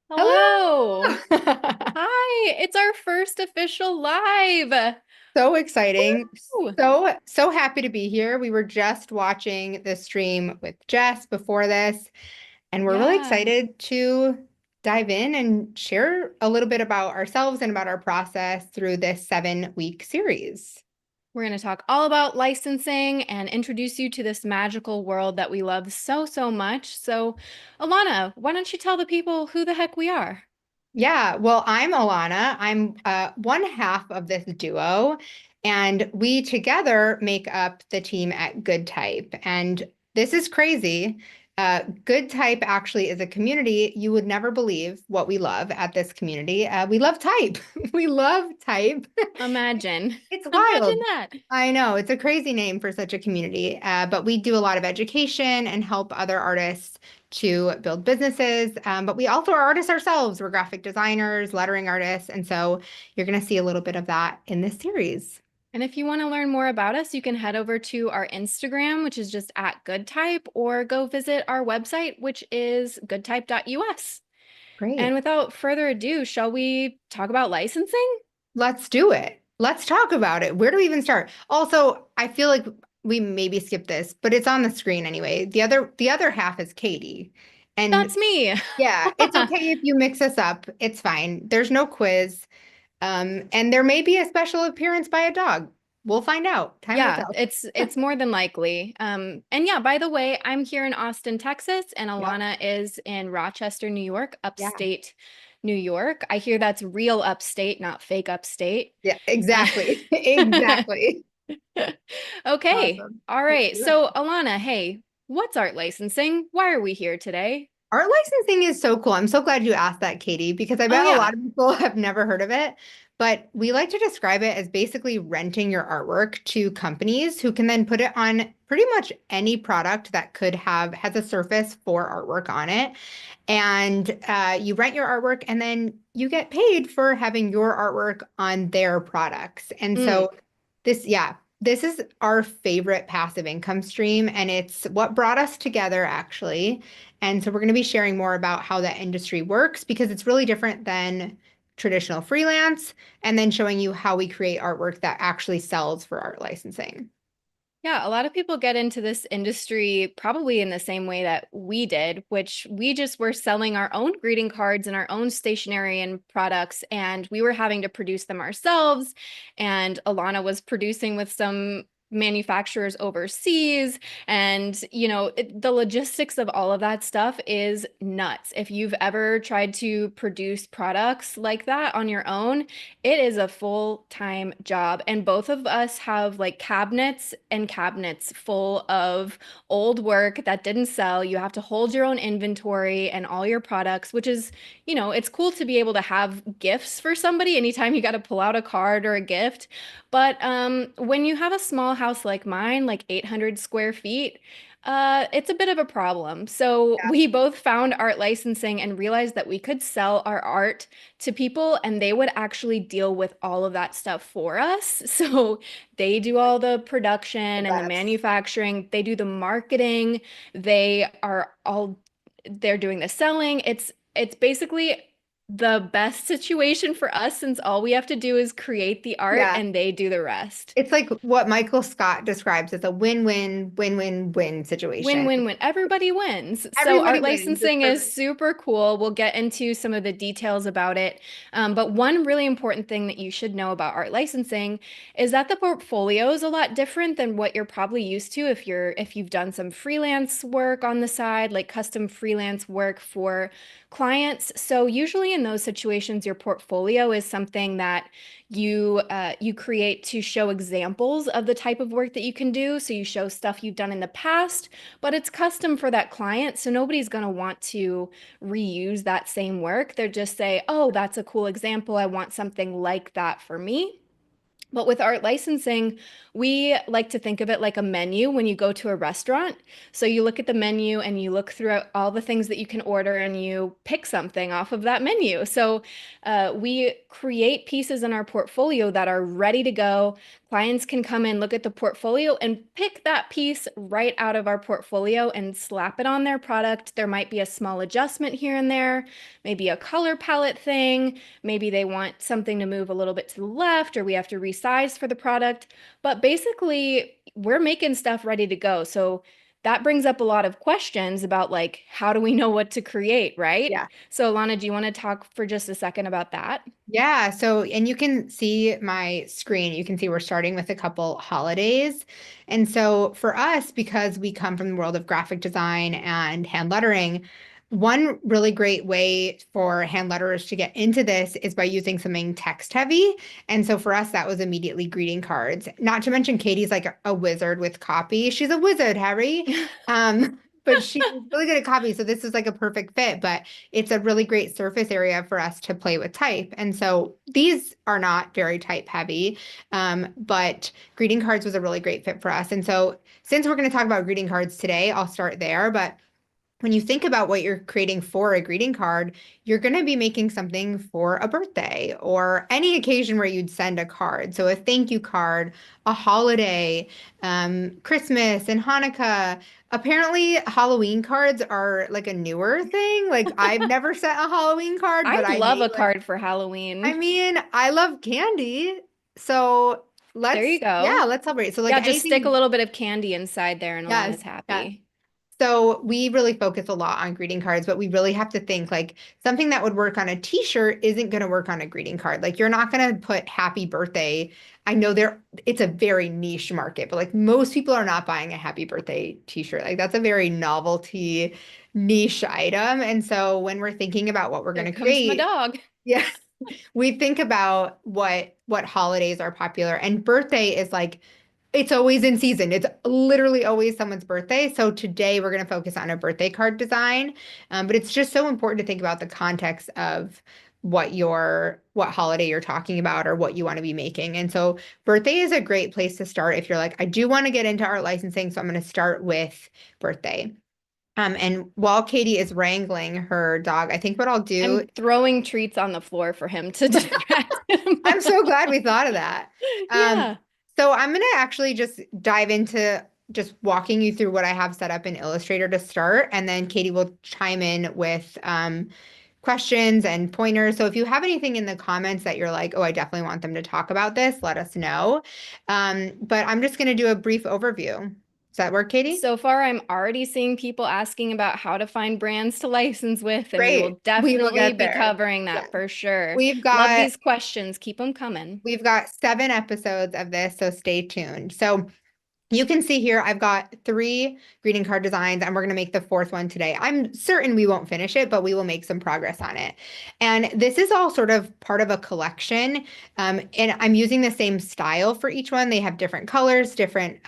Hello. Hello. Hi, it's our first official live. So exciting. Woo! So happy to be here. We were just watching the stream with Jess before this, and we're really Yeah, excited to dive in and share a little bit about ourselves and about our process through this 7-week series. we're going to talk all about licensing and introduce you to this magical world that we love so, so much. So, Alana, why don't you tell the people who the heck we are? Yeah, well, I'm Alana. I'm one half of this duo, and we together make up the team at GoodType. And this is crazy. GoodType actually is a community. You would never believe what we love at this community. We love type. We love type. Imagine. It's Imagine wild. that. I know it's a crazy name for such a community, but we do a lot of education and help other artists to build businesses. But we also are artists ourselves. We're graphic designers, lettering artists. And so you're going to see a little bit of that in this series. And if you want to learn more about us, you can head over to our Instagram, which is just at GoodType, or go visit our website, which is goodtype.us. And Great. without further ado, shall we talk about licensing? Let's do it. Let's talk about it. Where do we even start? Also, I feel like we maybe skipped this, but it's on the screen anyway. The other half is Katie. And That's me. yeah, it's okay if you mix us up. It's fine. There's no quiz. And there may be a special appearance by a dog. We'll find out. Time will Yeah, tell. it's more than likely. And yeah, by the way, I'm here in Austin, Texas, and Yep. Alana is in Rochester, New York, Yeah. upstate New York. I hear that's real upstate, not fake upstate. Yeah, Uh, exactly. Exactly. okay, Awesome. all Let's right. do it. So, Alana, hey, what's art licensing? Why are we here today? Art licensing is so cool. I'm so glad you asked that, Katie, because I Oh, bet a yeah. lot of people have never heard of it. But we like to describe it as basically renting your artwork to companies who can then put it on pretty much any product that has a surface for artwork on it. And you rent your artwork and then you get paid for having your artwork on their products. And Mm. so this is our favorite passive income stream, and it's what brought us together actually. And so we're going to be sharing more about how that industry works because it's really different than traditional freelance, and then showing you how we create artwork that actually sells for art licensing. Yeah, a lot of people get into this industry probably in the same way that we did, which we just were selling our own greeting cards and our own stationery and products, and we were having to produce them ourselves. And Alana was producing with some manufacturers overseas. And, the logistics of all of that stuff is nuts. If you've ever tried to produce products like that on your own, it is a full-time job, and both of us have like cabinets and cabinets full of old work that didn't sell. You have to hold your own inventory and all your products, which is, it's cool to be able to have gifts for somebody anytime you got to pull out a card or a gift. But when you have a small house like mine, like 800 square feet, it's a bit of a problem. So Yeah, we both found art licensing and realized that we could sell our art to people and they would actually deal with all of that stuff for us. So they do all the the production and the best. manufacturing, they do the marketing, they're doing the selling. It's basically the best situation for us since all we have to do is create the art Yeah. and they do the rest. It's like what Michael Scott describes as a win-win, win-win-win Win, situation. win, win. Everybody wins. So Everybody art wins. It's licensing is perfect. super cool. We'll get into some of the details about it. But one really important thing that you should know about art licensing is that the portfolio is a lot different than what you're probably used to if you've done some freelance work on the side, like custom freelance work for clients. So usually in those situations, your portfolio is something that you create to show examples of the type of work that you can do. So you show stuff you've done in the past, but it's custom for that client. So nobody's going to want to reuse that same work. They'll just say, oh, that's a cool example. I want something like that for me. But with art licensing, we like to think of it like a menu when you go to a restaurant. So you look at the menu and you look through all the things that you can order and you pick something off of that menu. So we create pieces in our portfolio that are ready to go. Clients can come in, look at the portfolio, and pick that piece right out of our portfolio and slap it on their product. There might be a small adjustment here and there, maybe a color palette thing. Maybe they want something to move a little bit to the left, or we have to resize for the product. But basically, we're making stuff ready to go. So that brings up a lot of questions about like, how do we know what to create, right? Yeah. So, Lana, do you want to talk for just a second about that? Yeah, so and you can see my screen. You can see we're starting with a couple holidays. And so for us, because we come from the world of graphic design and hand lettering, one really great way for hand letterers to get into this is by using something text heavy. And so for us, that was immediately greeting cards. Not to mention Katie's like a wizard with copy. She's a wizard, Harry. But she's really good at copy. So this is like a perfect fit. But it's a really great surface area for us to play with type. And so these are not very type heavy, but greeting cards was a really great fit for us. And so since we're going to talk about greeting cards today, I'll start there. But when you think about what you're creating for a greeting card, you're going to be making something for a birthday or any occasion where you'd send a card. So a thank you card, a holiday, Christmas and Hanukkah. Apparently, Halloween cards are like a newer thing. Like I've never sent a Halloween card, I but I love may a like, card for I Halloween. mean, I love candy. So There you yeah, go. let's celebrate. So like Yeah, just stick a anything, little bit of candy inside there and yes, Alana's yes. happy. So we really focus a lot on greeting cards, but we really have to think like something that would work on a t-shirt isn't going to work on a greeting card. Like you're not going to put happy birthday. I know it's a very niche market, but like most people are not buying a happy birthday t-shirt. Like that's a very novelty niche item. And so when we're thinking about what we're Here going to comes my create, dog. yeah, we think about what holidays are popular, and birthday is like it's always in season. It's literally always someone's birthday. So today we're going to focus on a birthday card design. But it's just so important to think about the context of what holiday you're talking about or what you want to be making. And so birthday is a great place to start if you're like, I do want to get into art licensing, so I'm going to start with birthday. And while Katie is wrangling her dog, I think what I'll do, I'm throwing treats on the floor for him to distract him. I'm so glad we thought of that. Um, Yeah. so I'm going to actually just dive into just walking you through what I have set up in Illustrator to start, and then Katie will chime in with questions and pointers. So if you have anything in the comments that you're like, oh, I definitely want them to talk about this, let us know. But I'm just going to do a brief overview. Does that work, Katie? So far, I'm already seeing people asking about how to find brands to license with, and we Great. will We will definitely get be there. covering Yeah. that for sure. We've Love got these questions. Keep them coming. we've got 7 episodes of this, so stay tuned. So you can see here, I've got 3 greeting card designs, and we're going to make the fourth one today. I'm certain we won't finish it, but we will make some progress on it. And this is all sort of part of a collection. And I'm using the same style for each one. They have different colors, different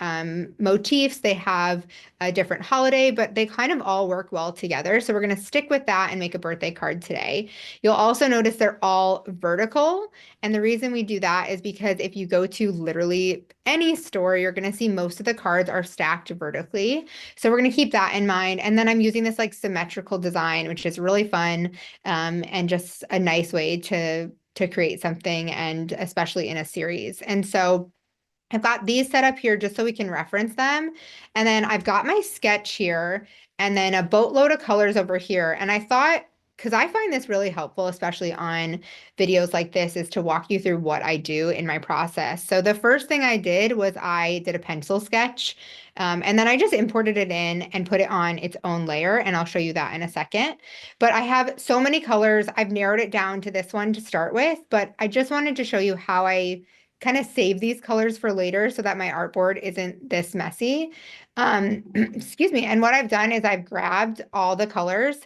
motifs. They have a different holiday, but they kind of all work well together. So we're going to stick with that and make a birthday card today. You'll also notice they're all vertical. And the reason we do that is because if you go to literally any store, you're going to see most of the cards are stacked vertically. So we're going to keep that in mind. And then I'm using this like symmetrical design, which is really fun, and just a nice way to create something, and especially in a series. And so I've got these set up here just so we can reference them. And then I've got my sketch here and then a boatload of colors over here. And I thought, because I find this really helpful, especially on videos like this, is to walk you through what I do in my process. So the first thing I did was I did a pencil sketch, and then I just imported it in and put it on its own layer. And I'll show you that in a second. But I have so many colors. I've narrowed it down to this one to start with, but I just wanted to show you how I kind of save these colors for later so that my artboard isn't this messy. Excuse me. And what I've done is I've grabbed all the colors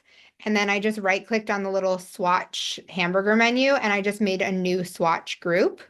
and then I just right clicked on the little swatch hamburger menu and I just made a new swatch group.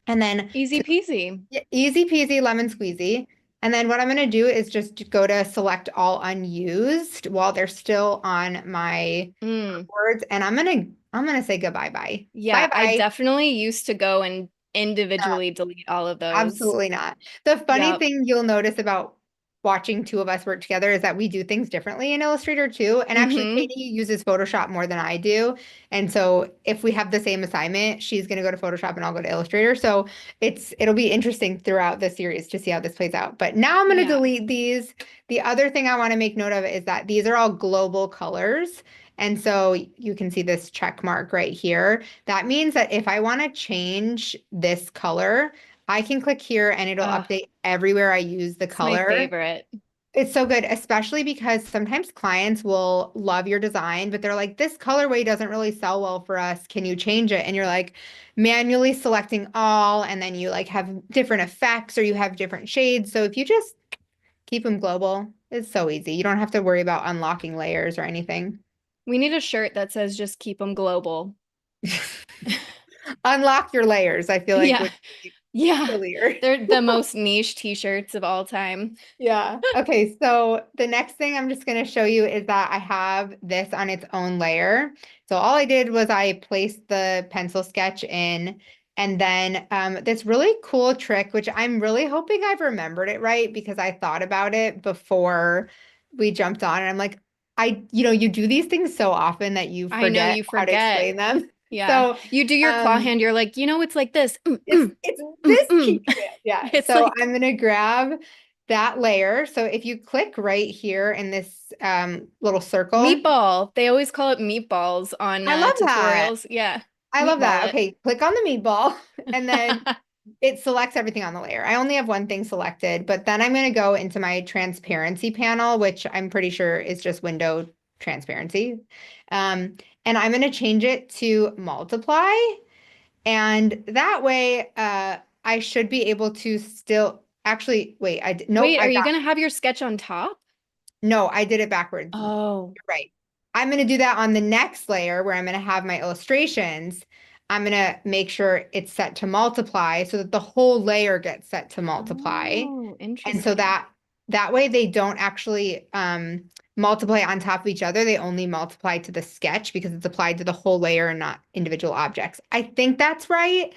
And then Easy peasy. easy peasy lemon squeezy. And then what I'm going to do is just go to select all unused while they're still on my Mm. boards. And I'm going to say goodbye bye. Bye Yeah, I bye. definitely used to go and individually delete all of those. Absolutely not. The funny Yep. thing you'll notice about watching two of us work together is that we do things differently in Illustrator too. And actually, Mm-hmm. Katie uses Photoshop more than I do. And so if we have the same assignment, she's going to go to Photoshop and I'll go to Illustrator. So it'll be interesting throughout the series to see how this plays out. But now I'm going to Yeah. delete these. The other thing I want to make note of is that these are all global colors. And so you can see this check mark right here. That means that if I want to change this color, I can click here and it'll Uh, update everywhere I use the it's my color. favorite. It's so good, especially because sometimes clients will love your design, but they're like, this colorway doesn't really sell well for us. Can you change it? And you're like manually selecting all, and then you like have different effects or you have different shades. So if you just keep them global, it's so easy. You don't have to worry about unlocking layers or anything. We need a shirt that says just keep them global. Unlock your layers, I feel like Yeah. would be Yeah. sillier. They're the most niche t-shirts of all time. Yeah. Okay. So the next thing I'm just going to show you is that I have this on its own layer. So all I did was I placed the pencil sketch in, and then this really cool trick, which I'm really hoping I've remembered it right because I thought about it before we jumped on. And I'm like, you do these things so often that you I know forget you how to forget. explain them. Yeah. So You do your claw um, hand, you're like, it's like this. it's Mm, this key mm. command. Yeah. It's So like I'm gonna grab that layer. So if you click right here in this little circle, meatball. They always call it meatballs on I love that. tutorials. Yeah. I love Meatball that. it. Okay, click on the meatball and then it selects everything on the layer. I only have one thing selected, but then I'm going to go into my transparency panel, which I'm pretty sure is just window transparency. Um, and I'm going to change it to multiply. And that way, I should be able to still actually wait. Nope, Wait, are you gonna have your sketch on top? no, I did it backwards. You're Oh. right. I'm going to do that on the next layer where I'm going to have my illustrations. I'm going to make sure it's set to multiply so that the whole layer gets set to multiply. Oh, And so interesting. that way they don't actually multiply on top of each other. They only multiply to the sketch because it's applied to the whole layer and not individual objects. I think that's right,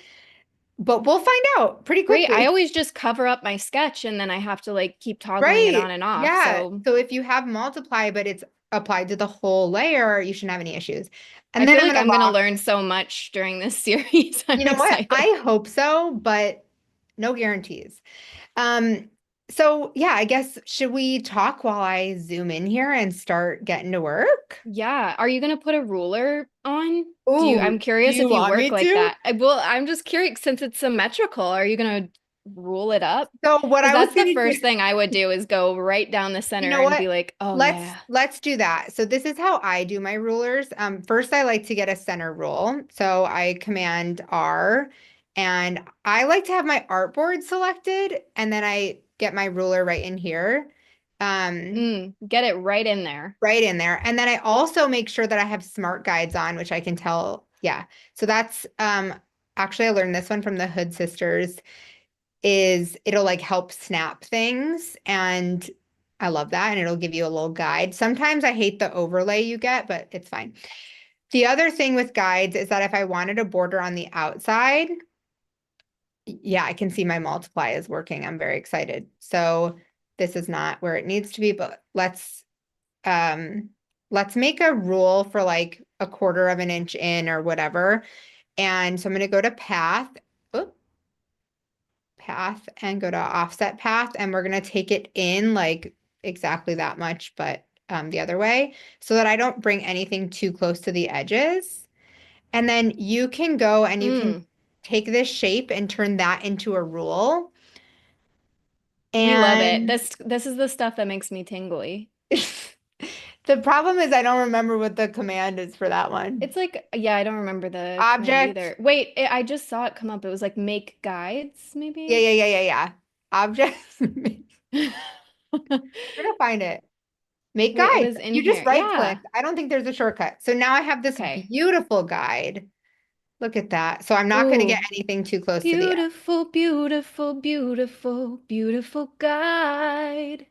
but we'll find out pretty Great. I quickly. always just cover up my sketch and then I have to like keep toggling it Right. on and off. Yeah. So So if you have multiply, but it's applied to the whole layer, you shouldn't have any issues. I And then feel I'm like going to I'm gonna lock. learn so much during this series. I'm You know what? excited. I hope so, but no guarantees. Um, so yeah, I guess should we talk while I zoom in here and start getting to work? Yeah. Are you gonna put a ruler on? Oh, I'm do curious you if you want work me like to? that. I'm just curious since it's symmetrical. Are you gonna rule it up? So what Because I was that's the gonna do, first thing I would do is go right down the you center know and what? be like, oh Let's yeah. let's do that. So this is how I do my rulers. First I like to get a center rule. So I command R and I like to have my artboard selected and then I get my ruler right in here. Get it right in there. Right in there. And then I also make sure that I have smart guides on, which I can tell. Yeah. So that's actually I learned this one from the Hood sisters is it'll like help snap things and I love that and it'll give you a little guide. Sometimes I hate the overlay you get, but it's fine. The other thing with guides is that if I wanted a border on the outside, yeah, I can see my multiply is working. I'm very excited. So this is not where it needs to be, but um let's make a rule for like a quarter of an inch in or whatever. And so I'm going to go to path, oop, path and go to offset path and we're going to take it in like exactly that much, but the other way so that I don't bring anything too close to the edges. And then you can go and you can Mm, take this shape and turn that into a rule. we love it. And This is the stuff that makes me tingly. the problem is I don't remember what the command is for that one. It's like, yeah, I don't remember the command Object. either. Wait, I just saw it come up. It was like make guides, Yeah, maybe? yeah, yeah, yeah, yeah. Object. We're Wait, gonna find it. Make it guide. was in You just here. right click. Yeah. I don't think there's a shortcut. So now I have this Okay. beautiful guide. Look at that. So I'm not going to get Ooh, anything too close to the edge. beautiful, beautiful, beautiful, beautiful guide.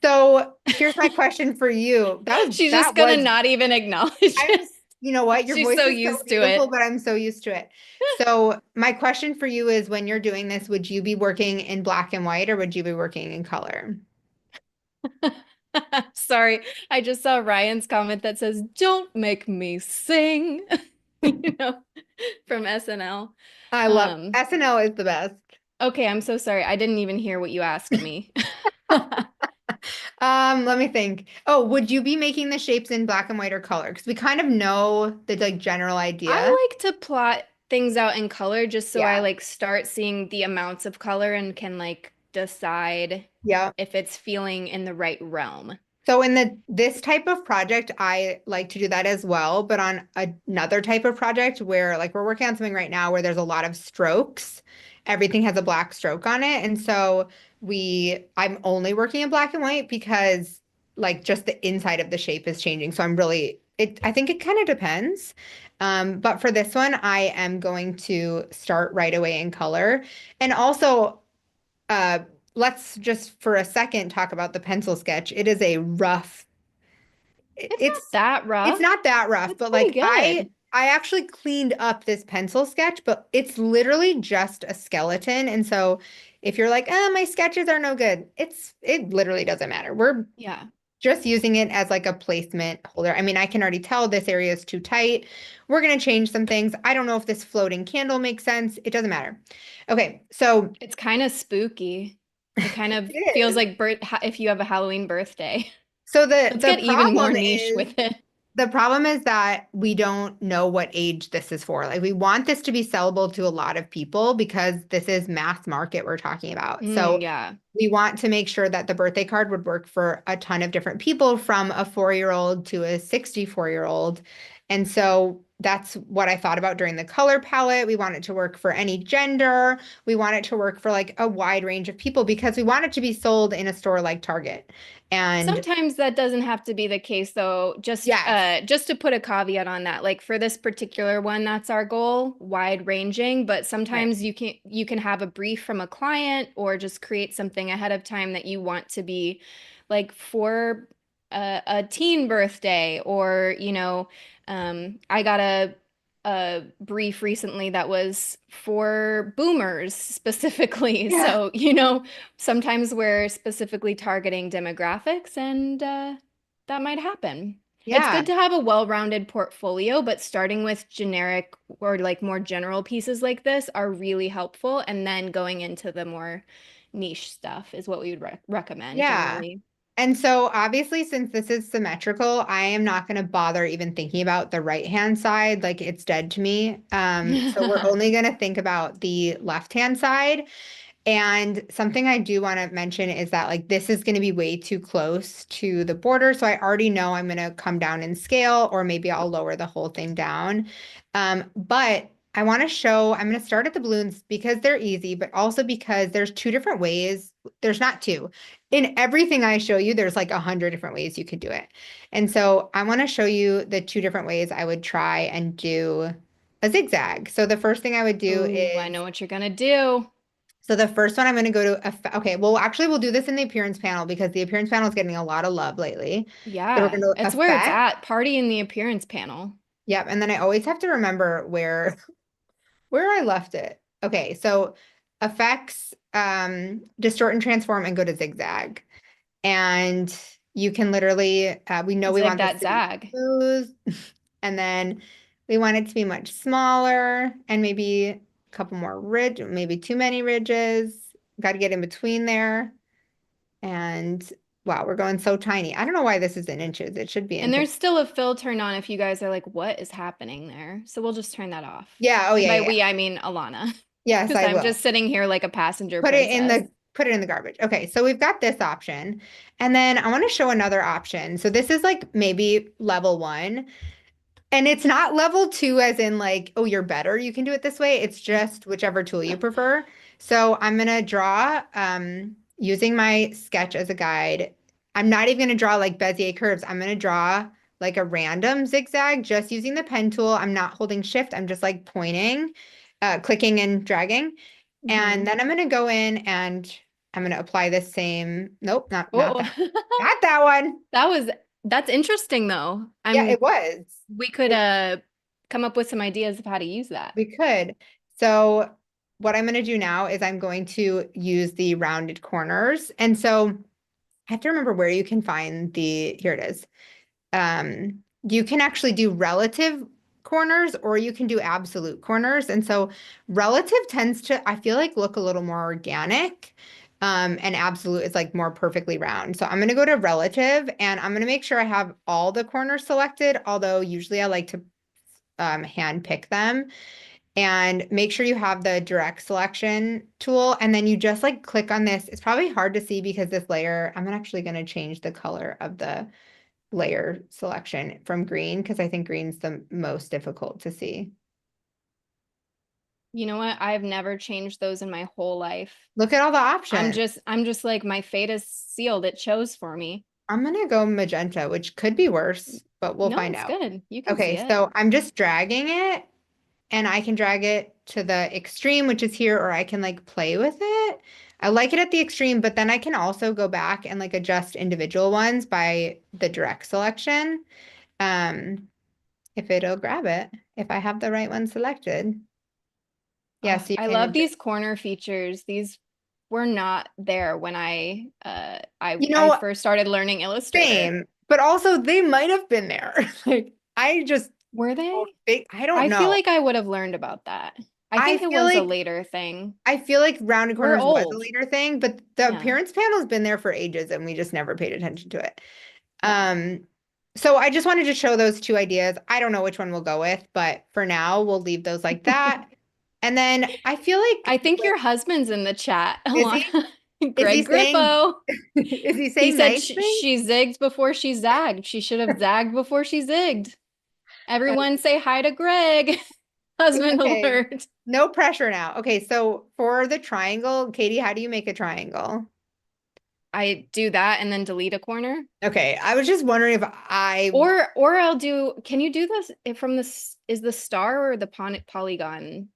So here's my question for you. She's That just gonna was not even acknowledge I'm it. You know what? Your She's voice so is so used to beautiful, it. but I'm so used to it. So my question for you is when you're doing this, would you be working in black and white or would you be working in color? Sorry, I just saw Ryan's comment that says, "Don't make me sing," you know, from SNL. I love SNL is the best. Okay, I'm so sorry. I didn't even hear what you asked me. Let me think. Oh, would you be making the shapes in black and white or color? Because we kind of know the like general idea. I like to plot things out in color just so I Yeah. like start seeing the amounts of color and can like decide Yeah. if it's feeling in the right realm. So in this type of project, I like to do that as well. But on another type of project where like we're working on something right now where there's a lot of strokes, everything has a black stroke on it. And so I'm only working in black and white because like just the inside of the shape is changing. So I think it kind of depends. But for this one, I am going to start right away in color. And also, uh, let's just for a second talk about the pencil sketch. It is a rough, It's not it's that it's rough. not that rough, It's but pretty like I good. I actually cleaned up this pencil sketch, but it's literally just a skeleton. And so if you're like, oh, my sketches are no good, it literally doesn't matter. We're Yeah. just using it as like a placement holder. I mean, I can already tell this area is too tight. We're going to change some things. I don't know if this floating candle makes sense. It doesn't matter. Okay, so It's kind of spooky. It kind of it feels is. like if you have a Halloween birthday. So the Let's the get even more problem niche is with it. the problem is that we don't know what age this is for. Like we want this to be sellable to a lot of people because this is mass market we're talking about. So Yeah. we want to make sure that the birthday card would work for a ton of different people from a 4-year-old to a 64-year-old. And so that's what I thought about during the color palette. We want it to work for any gender. We want it to work for like a wide range of people because we want it to be sold in a store like Target. And Sometimes that doesn't have to be the case though. yes, Just to put a caveat on that, like for this particular one, that's our goal, wide ranging, but right. sometimes you can have a brief from a client or just create something ahead of time that you want to be like for a teen birthday or, I got a brief recently that was for boomers specifically. Yeah. So, sometimes we're specifically targeting demographics, and that might happen. It's Yeah. good to have a well-rounded portfolio, but starting with generic or like more general pieces like this are really helpful. And then going into the more niche stuff is what we would recommend Yeah. generally. And so obviously, since this is symmetrical, I am not going to bother even thinking about the right-hand side. Like it's dead to me. So we're only going to think about the left-hand side. And something I do want to mention is that like this is going to be way too close to the border. So I already know I'm going to come down in scale, or maybe I'll lower the whole thing down. But I want to show, I'm going to start at the balloons because they're easy, but also because there's two different ways. There's not two. In everything I show you, there's like 100 different ways you could do it. And so I want to show you the two different ways I would try and do a zigzag. So the first thing I would do Ooh, I is know what you're gonna do. so the first one I'm going to go to, okay, well, actually, we'll do this in the appearance panel because the appearance panel is getting a lot of love lately. So we're Yeah, going to it's where it's effect. at. Party in the appearance panel. Yep. And then I always have to remember where I left it. Okay. So effects, distort and transform and go to zigzag. And you can literally, we know we Zig want this that to be zag. smooth. And then we want it to be much smaller and maybe a couple more ridge, maybe too many ridges. Got to get in between there. And wow, we're going so tiny. I don't know why this is in inches. It should be And in there's pixels. still a fill turn on if you guys are like, what is happening there? So we'll just turn that off. Yeah, oh And yeah, by yeah, yeah. we, I mean Alana, Yes, because I I'm will. just sitting here like a passenger Put it in princess. the garbage. Okay, so we've got this option. And then I want to show another option. So this is like maybe level one. And it's not level two, as in like, oh, you're better. You can do it this way. It's just whichever tool you prefer. So I'm gonna draw using my sketch as a guide. I'm not even gonna draw like Bezier curves. I'm gonna draw like a random zigzag just using the pen tool. I'm not holding shift. I'm just like pointing, clicking and dragging. And Hmm. then I'm gonna go in and I'm gonna apply the same. Nope, not Oh, that. Not that one. that was That's interesting though. Yeah, it was. We could It- come up with some ideas of how to use that. We could. So what I'm going to do now is I'm going to use the rounded corners. And so I have to remember where you can find here it is. You can actually do relative corners or you can do absolute corners. And so relative tends to, I feel like, look a little more organic. And absolute is like more perfectly round. So I'm going to go to relative and I'm going to make sure I have all the corners selected, although usually I like to hand pick them and make sure you have the direct selection tool. And then you just like click on this. It's probably hard to see because this layer, I'm actually going to change the color of the layer selection from green because I think green's the most difficult to see. You know what? I've never changed those in my whole life. Look at all the options. I'm just like my fate is sealed. It chose for me. I'm gonna go magenta, which could be worse, but we'll No, find it's out. good. You can see Okay, it. so I'm just dragging it and I can drag it to the extreme, which is here, or I can like play with it. I like it at the extreme, but then I can also go back and like adjust individual ones by the direct selection. Um, if it'll grab it, if I have the right one selected. Yeah, Oh, so you I can love adjust. these corner features. These were not there when You I know, first started learning Illustrator. same, but also they might have been there. Like I just Were don't they? think, I don't I feel know. like I would have learned about that. I I think it feel was a like later thing. I feel like rounded We're corners was a old. later thing, but the Yeah. appearance panel's been there for ages and we just never paid attention to it. Yeah. Um, so I just wanted to show those two ideas. I don't know which one we'll go with, but for now we'll leave those like that. And then I feel I like think with, your husband's in the chat. is he is he Greg saying Griffo. is he He saying said nice things? she zigged before she zagged. She should have zagged before she zigged. Everyone say hi to Greg. Husband Okay. alert. No pressure now. Okay, so for the triangle, Katie, how do you make a triangle? I do that and then delete a corner. Okay, I was just wondering if I Or I'll do, can you do this from this, is the star or the polygon okay,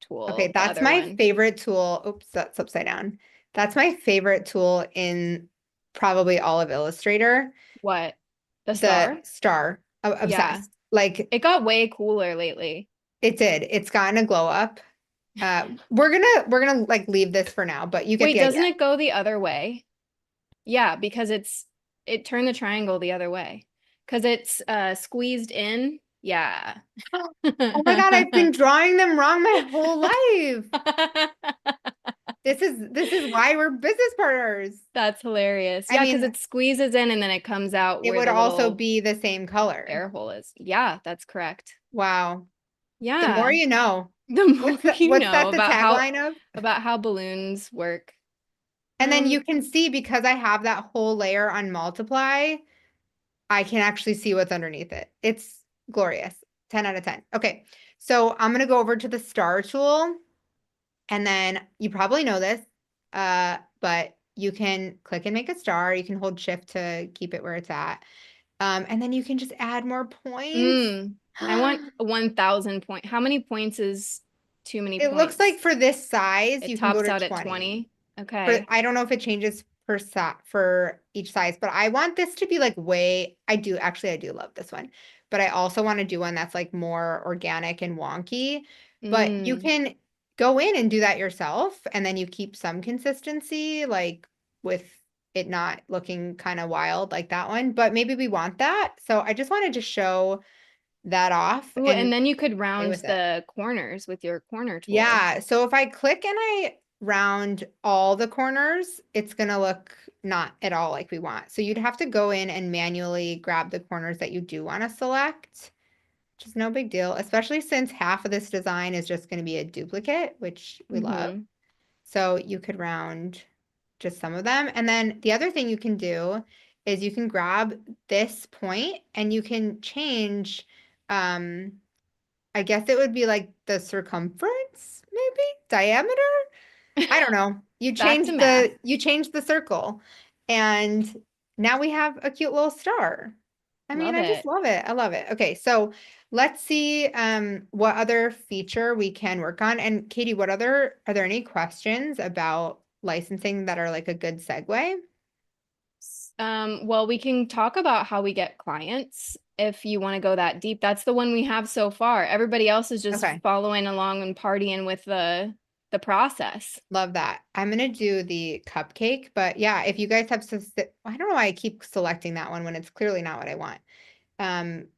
tool, the that's other my one? favorite tool. Oops, that's upside down. That's my favorite tool in probably all of Illustrator. What? The The star? star, Yeah. obsessed. Like It got way cooler lately. it did. It's gotten a glow up. We're gonna like leave this for now, but you get Wait, the idea. doesn't it go the other way? Yeah, because it turned the triangle the other way. Because it's squeezed in. Yeah. Oh my God, I've been drawing them wrong my whole life. This is why we're business partners. That's hilarious. I Yeah, because mean, it squeezes in and then it comes out it where would the also little be the same color. air hole is. Yeah, that's correct. Wow. The more Yeah. you know. The more you What's know that the tagline of? about how balloons work. And then you Um, can see because I have that whole layer on multiply, I can actually see what's underneath it. It's glorious. 10 out of 10. Okay. So I'm gonna go over to the star tool and then you probably know this, but you can click and make a star. You can hold shift to keep it where it's at. And then you can just add more points. mm, I want 1,000 point. How many points is too many It looks like points? for this size, It you can go tops to out at 20. 20. Okay. I don't know if it changes for each size, but I want this to be like I do love this one, but I also want to do one that's like more organic and wonky. But you Mm. can go in and do that yourself, and then you keep some consistency, like with it not looking kind of wild like that one. But maybe we want that. So I just wanted to show that off Ooh, and and then you could play round with it. the corners with your corner tool. Yeah, so if I click and I round all the corners, it's gonna look not at all like we want. So you'd have to go in and manually grab the corners that you do want to select, which is no big deal, especially since half of this design is just gonna be a duplicate, which we love. Mm-hmm. So you could round just some of them. And then the other thing you can do is you can grab this point and you can change, um, I guess it would be like the circumference, maybe diameter. I don't know. Back to math. You change the circle, and now we have a cute little star. I mean, Love I just it. love it. I love it. Okay, so let's see what other feature we can work on. And Katie, are there any questions about licensing that are like a good segue? Well, we can talk about how we get clients if you want to go that deep. That's the one we have so far. Everybody else is just Okay. following along and partying with the process. Love that. I'm gonna do the cupcake, but yeah, if you guys have I don't know why I keep selecting that one when it's clearly not what I want.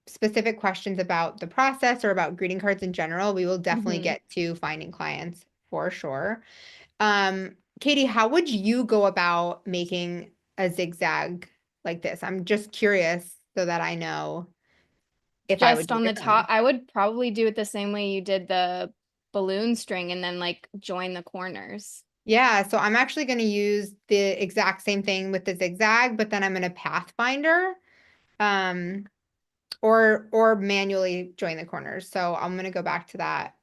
Specific questions about the process or about greeting cards in general, we will definitely Hmm. get to finding clients for sure. Katie, how would you go about making a zigzag like this? I'm just curious so that I know if I would Just do on the top, differently. I would probably do it the same way you did the balloon string and then like join the corners. Yeah, so I'm actually going to use the exact same thing with the zigzag, but then I'm going to pathfinder, um, or manually join the corners. So I'm going to go back to that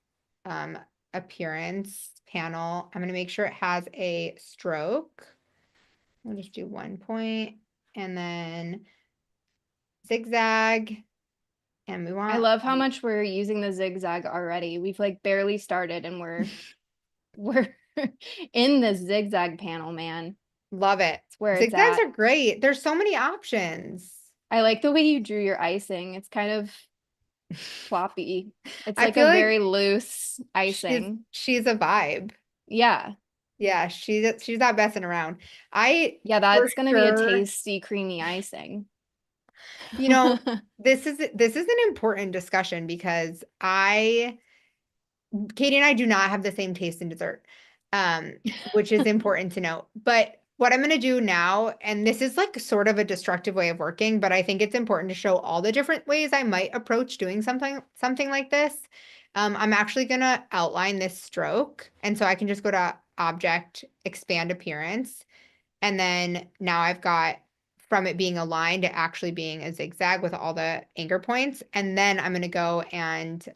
um, appearance panel. I'm going to make sure it has a stroke. I'll just do 1 point and then zigzag, and we I want love how like, much we're using the zigzag already. We've like barely started and we're in the zigzag panel, man. love it. It's where it's Zigzags at. are great. There's so many options. I like the way you drew your icing. It's kind of floppy. It's I like a feel very like loose she's icing. she's a vibe. Yeah. Yeah, she's not messing around. I Yeah, for that's gonna be a sure, tasty, creamy icing. you know, this is an important discussion because Katie and I do not have the same taste in dessert, um, which is important to note. But what I'm going to do now, and this is like sort of a destructive way of working, but I think it's important to show all the different ways I might approach doing something like this. I'm actually going to outline this stroke, and so I can just go to Object, Expand Appearance, and then now I've got from it being aligned to actually being a zigzag with all the anchor points, and then I'm going to go and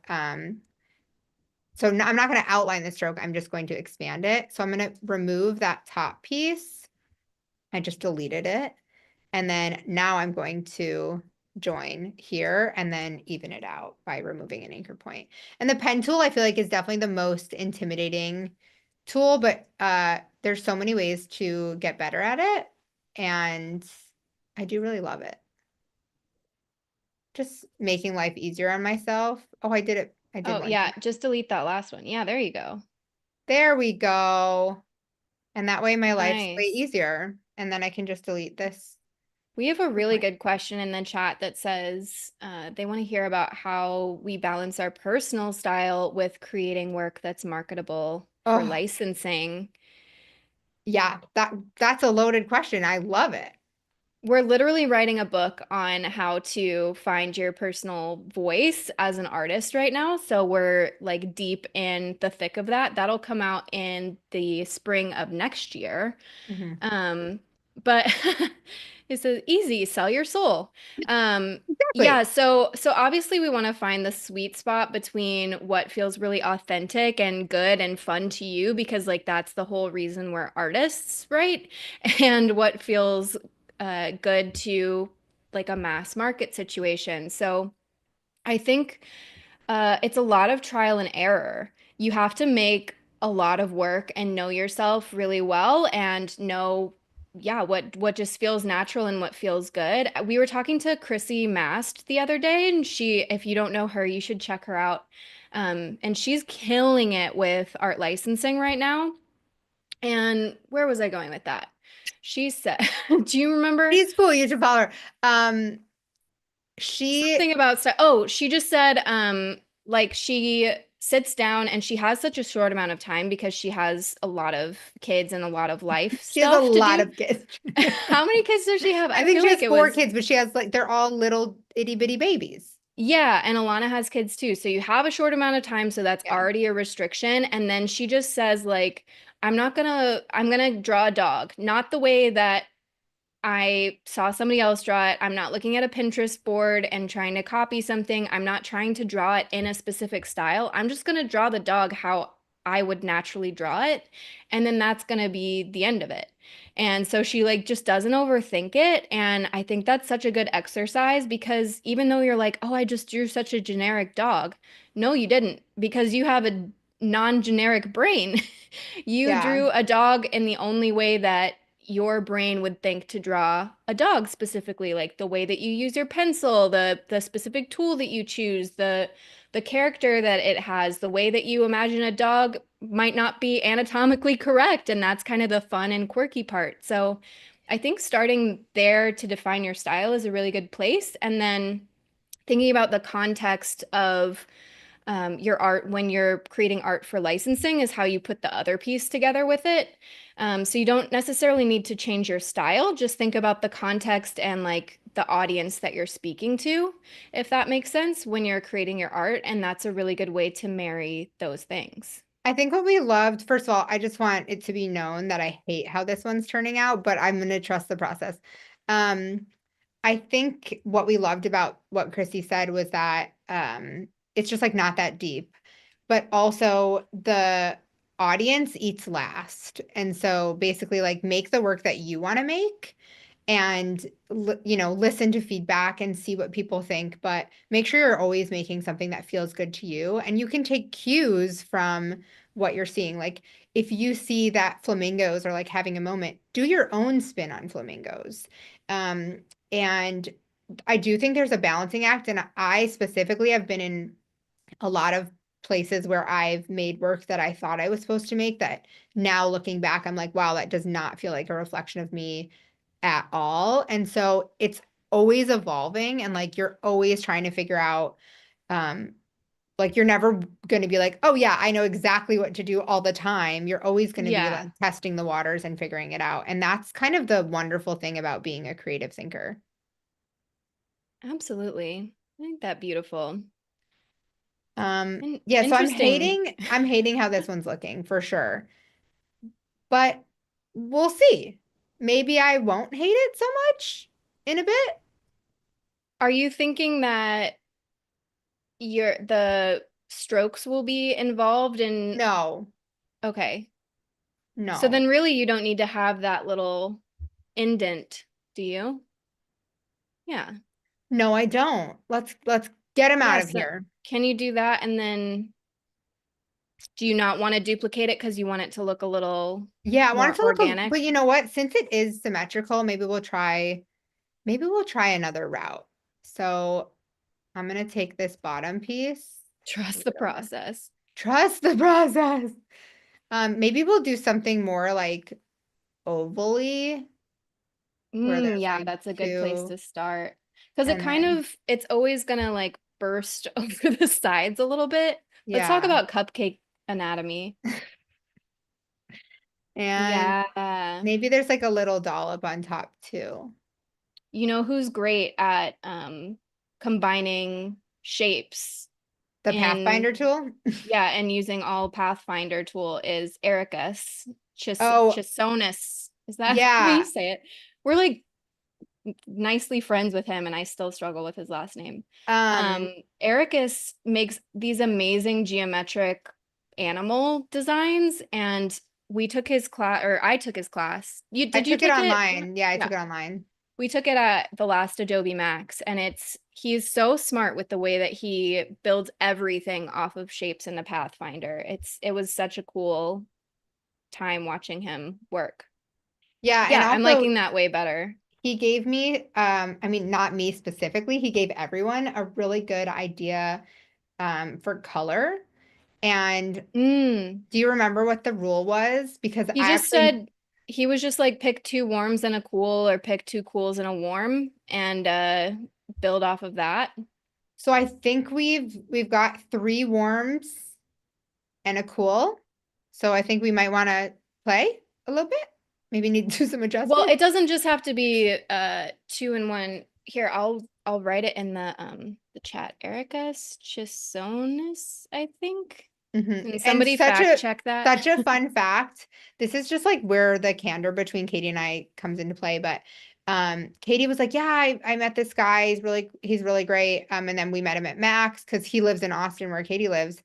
so I'm not going to outline the stroke. I'm just going to expand it. So I'm going to remove that top piece. I just deleted it. And then now I'm going to join here and then even it out by removing an anchor point. And the pen tool, I feel like is definitely the most intimidating tool, but there's so many ways to get better at it. And I do really love it. Just making life easier on myself. Oh, I did it. I did Oh, one yeah, thing. just delete that last one. Yeah, there you go. There we go. And that way my life's way Nice. easier. And then I can just delete this We have a anchor really point. good question in the chat that says they want to hear about how we balance our personal style with creating work that's marketable for Oh, licensing. yeah, that's a loaded question. I love it. We're literally writing a book on how to find your personal voice as an artist right now. So we're like deep in the thick of that. That'll come out in the spring of next year. Mhm. Um, but it says easy, sell your soul. Yeah, Exactly. so obviously we want to find the sweet spot between what feels really authentic and good and fun to you because like that's the whole reason we're artists, right? And what feels good to like a mass market situation. So I think it's a lot of trial and error. You have to make a lot of work and know yourself really well and know, yeah, what just feels natural and what feels good. We were talking to Chrissy Mast the other day, and she, if you don't know her, you should check her out. And she's killing it with art licensing right now. And where was I going with that? She said, do you remember? She's cool. You should follow her. Um, she Something about oh, she just said like she sits down and she has such a short amount of time because she has a lot of kids and a lot of life she has a stuff to lot do. of kids. How many kids does she have? I I think feel she like has it four was kids, but she has like they're all little itty bitty babies. yeah, and Alana has kids too. So you have a short amount of time, so that's Yeah. already a restriction. And then she just says like I'm gonna draw a dog, not the way that I saw somebody else draw it. I'm not looking at a Pinterest board and trying to copy something. I'm not trying to draw it in a specific style. I'm just going to draw the dog how I would naturally draw it. And then that's going to be the end of it. And so she like just doesn't overthink it. And I think that's such a good exercise because even though you're like, oh, I just drew such a generic dog. No, you didn't because you have a non-generic brain. You Yeah. drew a dog in the only way that your brain would think to draw a dog specifically, like the way that you use your pencil, the specific tool that you choose, the character that it has, the way that you imagine a dog might not be anatomically correct, and that's kind of the fun and quirky part. So I think starting there to define your style is a really good place, and then thinking about the context of your art when you're creating art for licensing is how you put the other piece together with it. So you don't necessarily need to change your style. Just think about the context and like the audience that you're speaking to, if that makes sense, when you're creating your art. And that's a really good way to marry those things. I think what we loved, first of all, I just want it to be known that I hate how this one's turning out, but I'm going to trust the process. Um, I think what we loved about what Chrissy said was that it's just like not that deep, but also the audience eats last. And so basically, like, make the work that you want to make and listen to feedback and see what people think, but make sure you're always making something that feels good to you, and you can take cues from what you're seeing. Like, if you see that flamingos are like having a moment, do your own spin on flamingos. And I do think there's a balancing act, and I specifically have been in a lot of places where I've made work that I thought I was supposed to make that now looking back, I'm like, wow, that does not feel like a reflection of me at all. And so it's always evolving, and like you're always trying to figure out um like you're never going to be like, oh yeah, I know exactly what to do all the time. You're always going to be like Yeah, testing the waters and figuring it out. And that's kind of the wonderful thing about being a creative thinker. absolutely. I think that beautiful. Yeah, so Interesting. I'm hating how this one's looking for sure. But we'll see. Maybe I won't hate it so much in a bit. Are you thinking that the strokes will be involved in, No, okay. So no. then really you don't need to have that little indent, do you? Yeah. No, I don't. Let's get him out of Yes. here. Can you do that? And then do you not want to duplicate it because you want it to look a little Yeah, I want it more to look but organic? you know what? Since it is symmetrical, maybe we'll try another route. So I'm gonna take this bottom piece. Trust Move the it over. process. Trust the process. Maybe we'll do something more like ovally, where there's Yeah, like that's a good place two, to start. Because it and kind then of, it's always gonna like burst over the sides a little bit. Let's talk yeah. about cupcake anatomy. And Yeah. maybe there's like a little dollop on top too. You know who's great at combining shapes The in, Pathfinder tool. yeah, and using all Pathfinder tool is Ericus Oh, Chisonus. Is that how you yeah. say it? We're like nicely friends with him, and I still struggle with his last name. Um, Ericus makes these amazing geometric animal designs, and we took his class, or I took his class. I You took it take it? online. Yeah, I Yeah. took it online. We took it at the last Adobe Max, and he's so smart with the way that he builds everything off of shapes in the Pathfinder. It was such a cool time watching him work. Yeah, and Yeah, I'm also liking that way better. he gave me, I mean, not me specifically, he gave everyone a really good idea for color. And Mm. do you remember what the rule was? Because He I just actually, said he was just like pick two warms and a cool, or pick two cools and a warm, and build off of that. so I think we've got three warms and a cool. So I think we might want to play a little bit. Maybe need to do some Well, adjustments. it doesn't just have to be two and one. Here, I'll write it in the chat. Erica Chisonus, I think. Can And somebody fact check that? such a fun fact. This is just like where the candor between Katie and I comes into play. But Katie was like, "Yeah, I met this guy. He's really great." And then we met him at Max because he lives in Austin where Katie lives.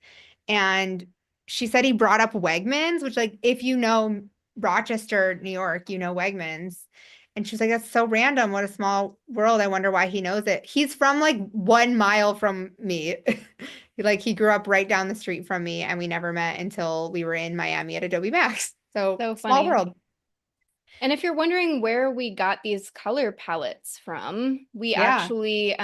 And she said he brought up Wegmans, which, like, if you know Rochester, New York, you know Wegmans. And she's like, "That's so random. What a small world. I wonder why he knows it." He's from like 1 mile from me. Like, he grew up right down the street from me, and we never met until we were in Miami at Adobe Max. So So small funny. world. And if you're wondering where we got these color palettes from, we Yeah, actually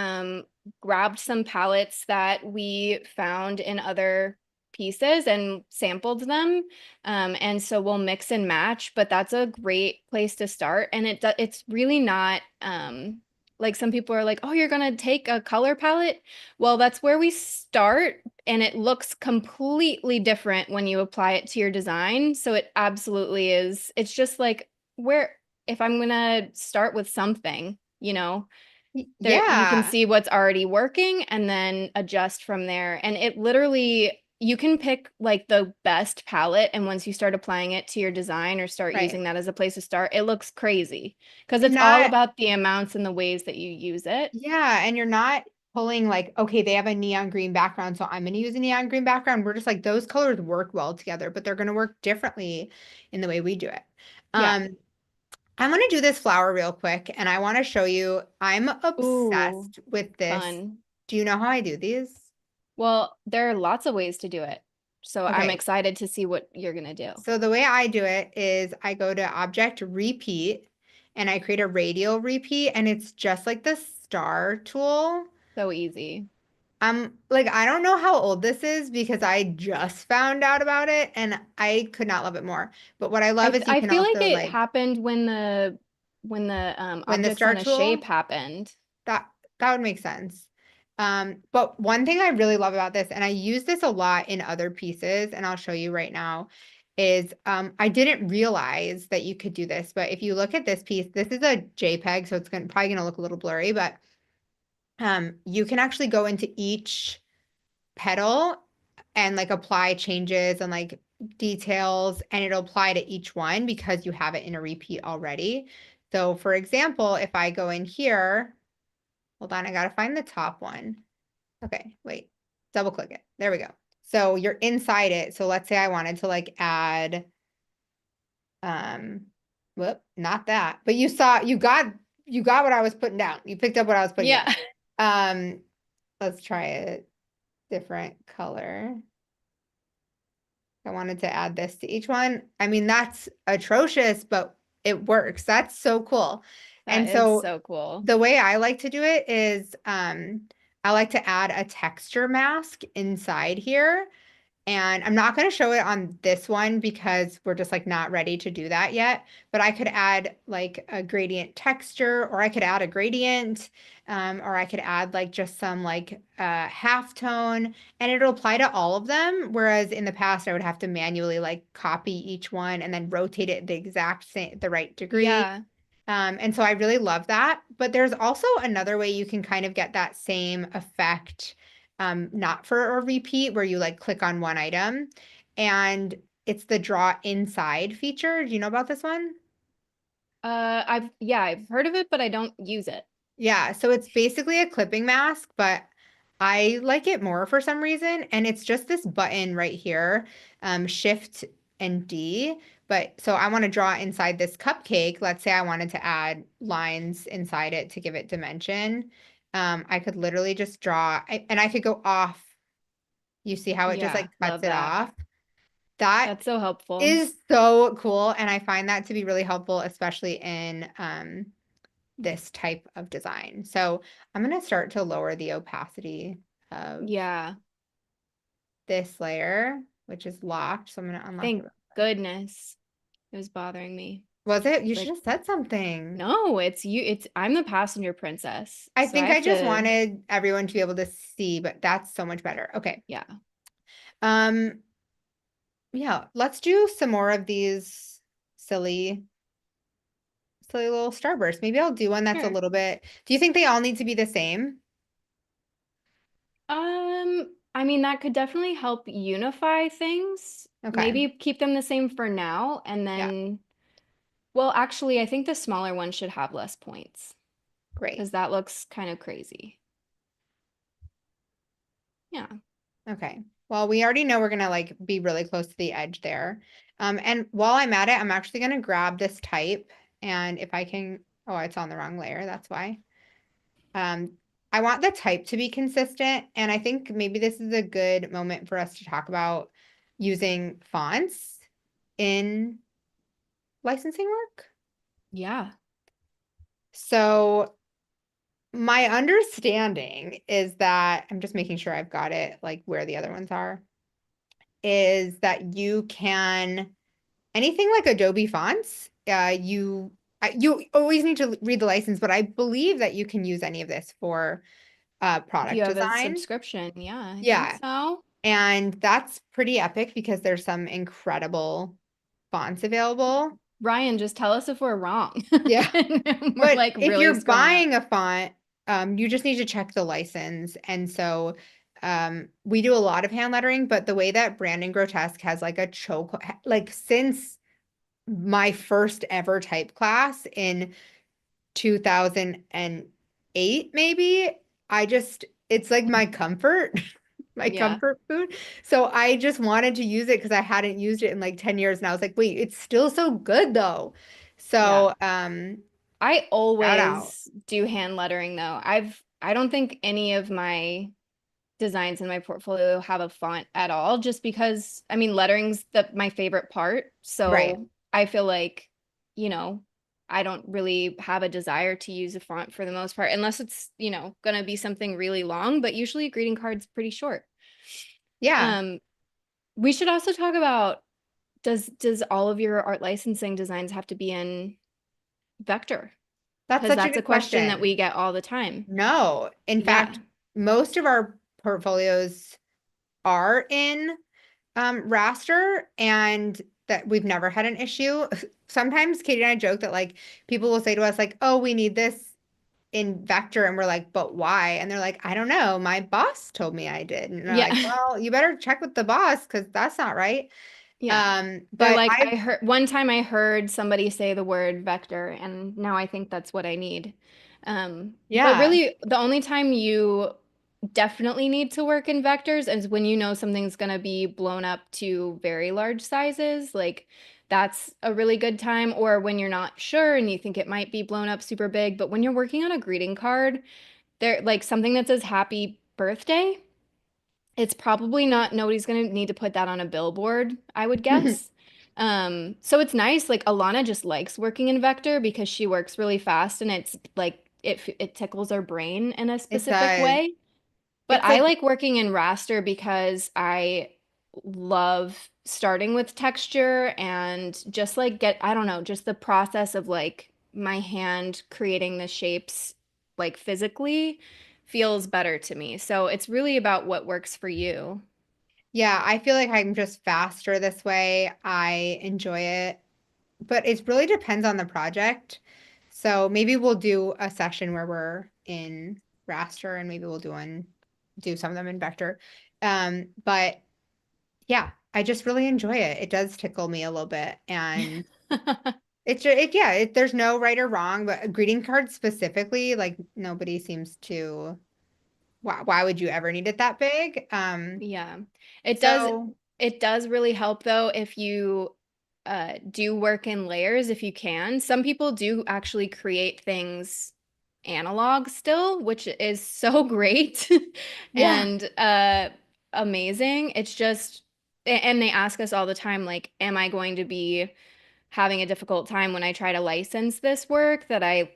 grabbed some palettes that we found in other pieces and sampled them. And so we'll mix and match, but that's a great place to start. And it's really not like some people are like, oh, you're gonna take a color palette. Well, that's where we start, and it looks completely different when you apply it to your design. So it absolutely is. It's just like where if I'm gonna start with something, there you can yeah, see what's already working and then adjust from there. And it literally you can pick like the best palette, and once you start applying it to your design or start right. using that as a place to start, it looks crazy because And it's all not, about the amounts and the ways that you use it. yeah, and you're not pulling like, okay, they have a neon green background, so I'm going to use a neon green background. We're just like, those colors work well together, but they're going to work differently in the way we do it. Yeah. Um, I'm going to do this flower real quick, and I want to show you, I'm Ooh, obsessed with this. fun. Do you know how I do these? Well, there are lots of ways to do it. So I'm Okay, excited to see what you're gonna do. so the way I do it is I go to Object Repeat, and I create a radial repeat, and it's just like the star tool. So easy. I'm like, I don't know how old this is because I just found out about it and I could not love it more. But what I love is you I can feel like also it like happened when the when the objects star on a shape tool, happened. that that would make sense. But one thing I really love about this, and I use this a lot in other pieces, and I'll show you right now, is I didn't realize that you could do this, but if you look at this piece, this is a JPEG, so it's probably gonna look a little blurry, but you can actually go into each petal and like apply changes and like details, and it'll apply to each one because you have it in a repeat already. So for example, if I go in here, hold on, I gotta find the top one. Okay, wait, double click it. There we go. So you're inside it. So let's say I wanted to like add, um, whoop, not that, but you got what I was putting down. You picked up what I was putting down. Yeah. Um, let's try a different color. I wanted to add this to each one. I mean, that's atrocious, but it works. That's so cool. That And is so so cool. the way I like to do it is I like to add a texture mask inside here. And I'm not going to show it on this one because we're just like not ready to do that yet. But I could add like a gradient texture, or I could add a gradient, or I could add like just some like halftone, and it'll apply to all of them. Whereas in the past, I would have to manually like copy each one and then rotate it the exact same, the right degree. Yeah. And so I really love that. But there's also another way you can kind of get that same effect, not for a repeat where you like click on one item. And it's the draw inside feature. Do you know about this one? I've heard of it, but I don't use it. Yeah, so it's basically a clipping mask, but I like it more for some reason. And it's just this button right here, Shift and D. But so I want to draw inside this cupcake. Let's say I wanted to add lines inside it to give it dimension. I could literally just draw, and I could go off. You see how it just Yeah, like cuts love it that. off? That That's so helpful. is so cool. And I find that to be really helpful, especially in this type of design. So I'm going to start to lower the opacity of Yeah. this layer, which is locked. So I'm going to unlock it. Thank goodness. It was bothering me. Was it? You It's should like, have said something. no, it's you. I'm the passenger princess. I So I think I have just to, wanted everyone to be able to see, but that's so much better. Okay. yeah. Um, yeah, let's do some more of these silly, silly little starbursts. Maybe I'll do one that's a Sure. little bit. Do you think they all need to be the same? I mean, that could definitely help unify things. Okay. Maybe keep them the same for now, and Yeah. then, well, actually, I think the smaller one should have less points Great. because that looks kind of crazy. Yeah. Okay. Well, we already know we're gonna like be really close to the edge there. And while I'm at it, I'm actually gonna grab this type, and if I can, oh, it's on the wrong layer, that's why. Um, I want the type to be consistent, and I think maybe this is a good moment for us to talk about using fonts in licensing work. Yeah. So my understanding is that I'm just making sure I've got it like where the other ones are, is that you can anything like Adobe fonts, you always need to read the license, but I believe that you can use any of this for If you product have a design. subscription, yeah, I think Yeah, so. and that's pretty epic because there's some incredible fonts available. Ryan, just tell us if we're wrong. Yeah. And we're But like if really you're screwing up. buying a font, you just need to check the license. And so we do a lot of hand lettering, but the way that Brandon Grotesque has like a choke, like since my first ever type class in 2008, maybe, it's like my comfort, my Yeah. comfort food. So I just wanted to use it because I hadn't used it in like 10 years. And I was like, wait, it's still so good though. Yeah. So, I shout out. always do hand lettering though. I don't think any of my designs in my portfolio have a font at all, just because I mean lettering's my favorite part. Right. So I feel like, you know, I don't really have a desire to use a font for the most part, unless it's, gonna be something really long, but usually a greeting card's pretty short. Yeah. Um, we should also talk about, does all of your art licensing designs have to be in vector? That's Because such a that's a good question that question. we get all the time. No. In Yeah. fact, most of our portfolios are in raster and that we've never had an issue. Sometimes Katie and I joke that like people will say to us like, "Oh, we need this in vector," and we're like, "But why?" And they're like, "I don't know. My boss told me I did." And they're Yeah. like, "Well, you better check with the boss because that's not right." Yeah. They're But like, I I heard one time I heard somebody say the word vector, and now I think that's what I need. But yeah. really, the only time you definitely need to work in vectors is when you know something's going to be blown up to very large sizes. Like, that's a really good time, or when you're not sure and you think it might be blown up super big. But when you're working on a greeting card, there like something that says happy birthday, it's probably not, nobody's gonna need to put that on a billboard, I would guess. So it's nice. Like Alana just likes working in vector because she works really fast and it's like it tickles her brain in a It specific does. way. But It's I like like working in raster because I love starting with texture and just like I don't know, just the process of like my hand creating the shapes like physically feels better to me. So it's really about what works for you. yeah, I feel like I'm just faster this way. I enjoy it, but it really depends on the project. So maybe we'll do a session where we're in raster and maybe we'll do some of them in vector. But yeah, I just really enjoy it. It does tickle me a little bit and there's no right or wrong, but a greeting card specifically, like nobody seems to, why would you ever need it that big? Yeah. It does So it does really help though if you do work in layers if you can. Some people do actually create things analog still, which is so great yeah. and amazing. It's just and they ask us all the time like, am I going to be having a difficult time when I try to license this work that I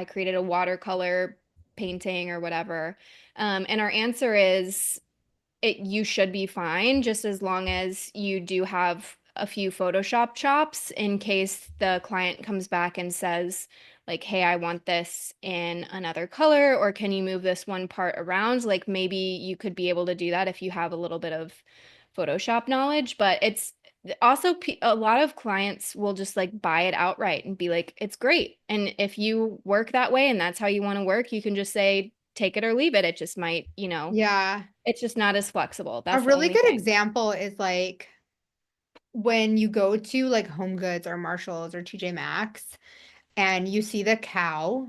created a watercolor painting or whatever. And our answer is you should be fine just as long as you do have a few Photoshop chops in case the client comes back and says like, hey, I want this in another color, or can you move this one part around? Like maybe you could be able to do that if you have a little bit of Photoshop knowledge, but it's also a lot of clients will just like buy it outright and be like, it's great. And if you work that way and that's how you want to work, you can just say, take it or leave it. It just might, Yeah. it's just not as flexible. A That's the really only good thing. example is like when you go to like Home Goods or Marshalls or TJ Maxx and you see the cow.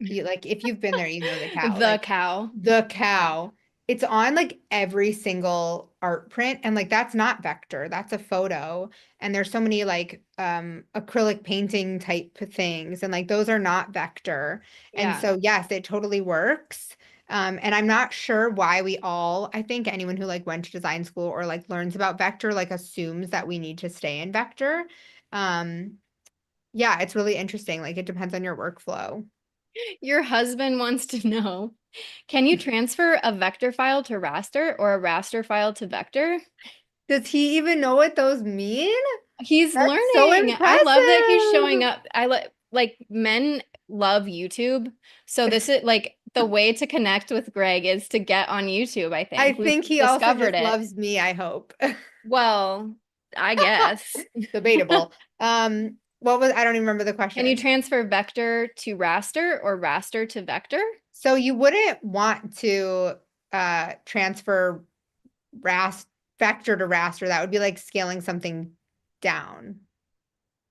Like if you've been there, you know the cow. The Like cow. the Yeah. cow. It's on like every single art print and like that's not vector, that's a photo. And there's so many like acrylic painting type things and like those are not vector. And Yeah. so yes, it totally works. And I'm not sure why I think anyone who like went to design school or like learns about vector like assumes that we need to stay in vector. Um Yeah, it's really interesting. Like it depends on your workflow. Your husband wants to know, can you transfer a vector file to raster or a raster file to vector? Does he even know what those mean? He's That's so learning. I love that he's showing impressive. up. Like men love YouTube. So this is like the way to connect with Greg is to get on YouTube, I I think. We've think he also discovered just it. loves me, I hope. Well, I guess. Debatable. What was, I don't even remember the Can you question. transfer vector to raster or raster to vector? So you wouldn't want to transfer ras vector to raster. That would be like scaling something down,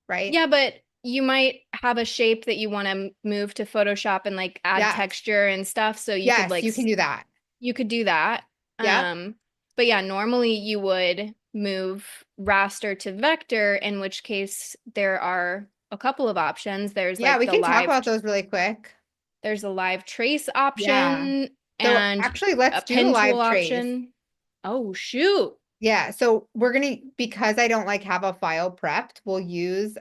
right? Yeah, but you might have a shape that you want to move to Photoshop and like add Yes. texture and stuff. So you could Yes, you can do that. you could do that. Yep. Um, but yeah, normally you would move raster to vector, in which case there are a couple of options. Yeah, we can talk about those really quick. There's a live trace Yeah. option So and actually, a let's do a pen tool live trace. option. Oh, shoot. Yeah, so we're gonna, because I don't like have a file prepped, we'll use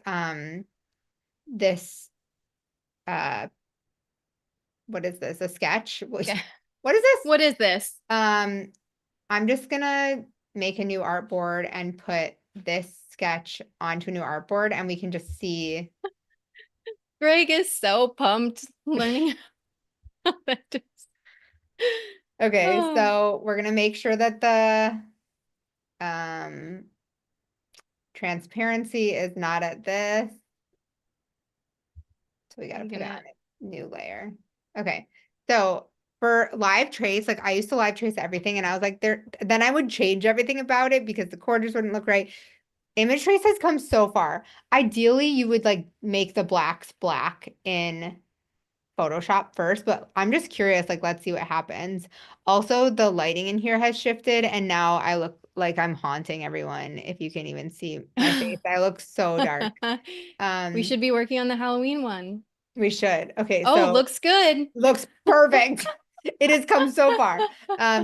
this uh what is this? A sketch? Okay. What is this? What is this? Um I'm just gonna make a new artboard and put this sketch onto a new artboard and we can just see. Greg is so pumped learning how vectors. Okay, Oh, so we're gonna make sure that the um transparency is not at this. So we got to I'm put it on gonna, a new layer. Okay. So for live trace, like I used to live trace everything and I was like there, then I would change everything about it because the corners wouldn't look right. Image trace has come so far. Ideally, you would like make the blacks black in Photoshop first, but I'm just curious, like let's see what happens. Also, the lighting in here has shifted and now I look like I'm haunting everyone. If you can even see my face, I look so dark. we Um, should be working on the Halloween one. we should. Okay, Oh, so looks good. looks perfect. It has come so far.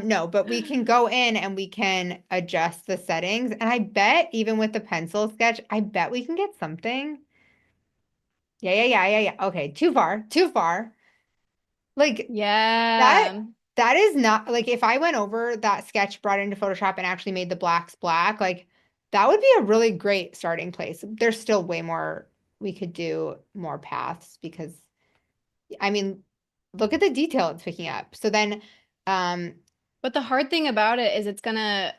No, but we can go in and we can adjust the settings. And I bet even with the pencil sketch, I bet we can get something. Yeah, yeah, yeah, yeah, yeah. Okay, too far, too far. Like that, Yeah. that is not like if I went over that sketch, brought it into Photoshop and actually made the blacks black, like that would be a really great starting place. There's still way more we could do, more paths because I mean, look at the detail it's picking up. So then, um, But the hard thing about it is it's gonna